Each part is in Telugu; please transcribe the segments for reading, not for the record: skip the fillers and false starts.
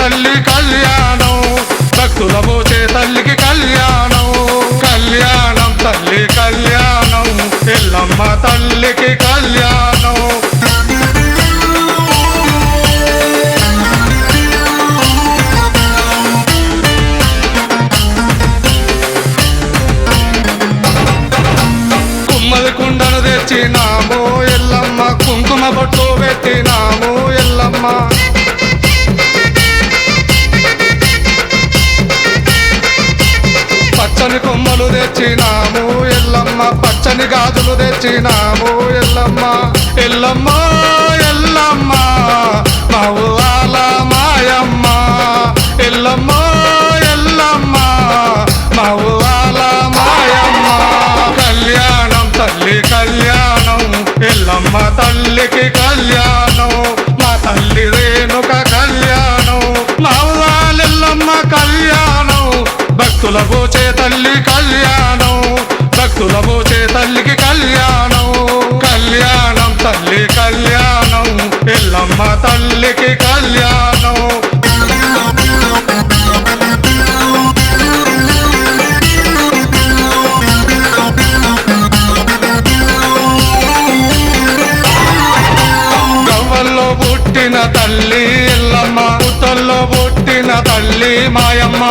తల్లి కళ్యాణం, భక్తుల మోచే తల్లికి కళ్యాణం, కళ్యాణం తల్లి కళ్యాణం, ఎల్లమ్మ తల్లికి కళ్యాణం. కుమ్మది కుండను తెచ్చినాము ఎల్లమ్మ, కుంకుమ బొట్టు పెట్టినాము ఎల్లమ్మ, పచ్చని కొమ్మలు తెచ్చినాము ఎల్లమ్మ, పచ్చని గాజులు తెచ్చినాము ఎల్లమ్మ, ఎల్లమ్మ ఎల్లమ్మ మా ఊరాల మాయమ్మ, ఎల్లమ్మ ఎల్లమ్మ మా ఊరాల మాయమ్మ, కళ్యాణం తల్లి కళ్యాణం, ఎల్లమ్మ తల్లికి కళ్యాణం, మా తల్లి రేణుక కళ్యాణం, మా ఊరాల ఎల్లమ్మ కళ్యాణం, భక్తుల పోచే తల్లి కళ్యాణం, భక్తుల పోచే తల్లికి కళ్యాణం, కళ్యాణం తల్లి కళ్యాణం, ఎల్లమ్మ తల్లికి కళ్యాణం. గవ్వల్లో పుట్టిన తల్లి ఎల్లమ్మ, పుట్టల్లో పుట్టిన తల్లి మాయమ్మ,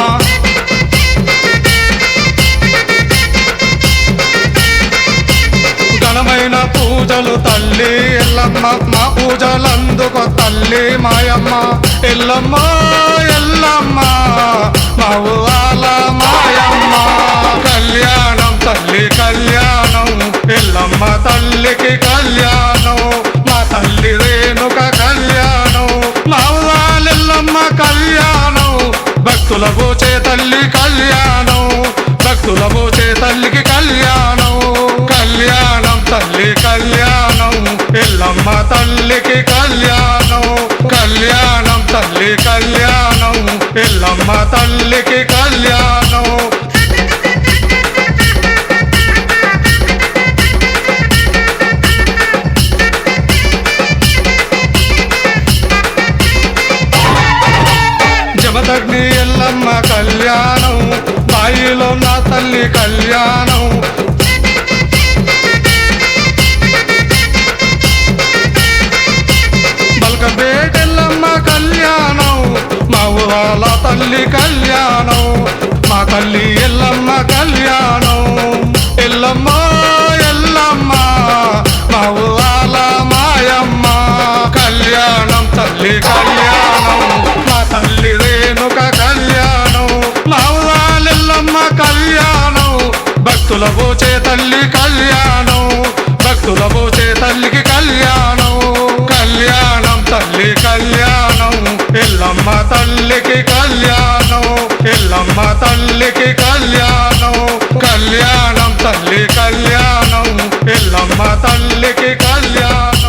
ఘనమైన పూజలు తల్లి ఎల్లమ్మ, మా పూజలందుకో తల్లి మాయమ్మ, ఎల్లమ్మ ఎల్లమ్మ మా ఊరాల మాయమ్మ, కళ్యాణం తల్లి కళ్యాణం, ఎల్లమ్మ తల్లికి కళ్యాణం, మా తల్లి రేణుక కళ్యాణం, మా ఊరాల ఎల్లమ్మ కళ్యాణం, భక్తుల పోచే తల్లి కళ్యాణం, భక్తుల పోచే తల్లికి కళ్యాణం, కళ్యాణం తల్లి కళ్యాణం, ఎల్లమ్మ తల్లికి కళ్యాణం, కళ్యాణం తల్లి కళ్యాణం, ఎల్లమ్మ తల్లికి కళ్యాణం. జమదగ్ని ఎల్లమ్మ కళ్యాణం, బాయిలో నా తల్లి కళ్యాణం, బల్కపేటెల్లమ్మ కళ్యాణం, మా ఊరాల తల్లి కళ్యాణం, మా తల్లి ఎల్లమ్మ కళ్యాణం, ఎల్లమ్మ ఎల్లమ్మ మా ఊరాల మాయమ్మ, కళ్యాణం తల్లి కళ్యాణం, మా తల్లి రేణుక కళ్యాణం, మా ఊరాల ఎల్లమ్మ కళ్యాణం, భక్తుల పోచే తల్లి కళ్యాణం, భక్తుల పోచే తల్లికి కళ్యాణం, కళ్యాణం తల్లి కళ్యాణం, ఎల్లమ్మ తల్లికి కళ్యాణం, ఎల్లమ్మ తల్లికి కళ్యాణం, కళ్యాణం తల్లి కళ్యాణం, ఎల్లమ్మ తల్లికి కళ్యాణం.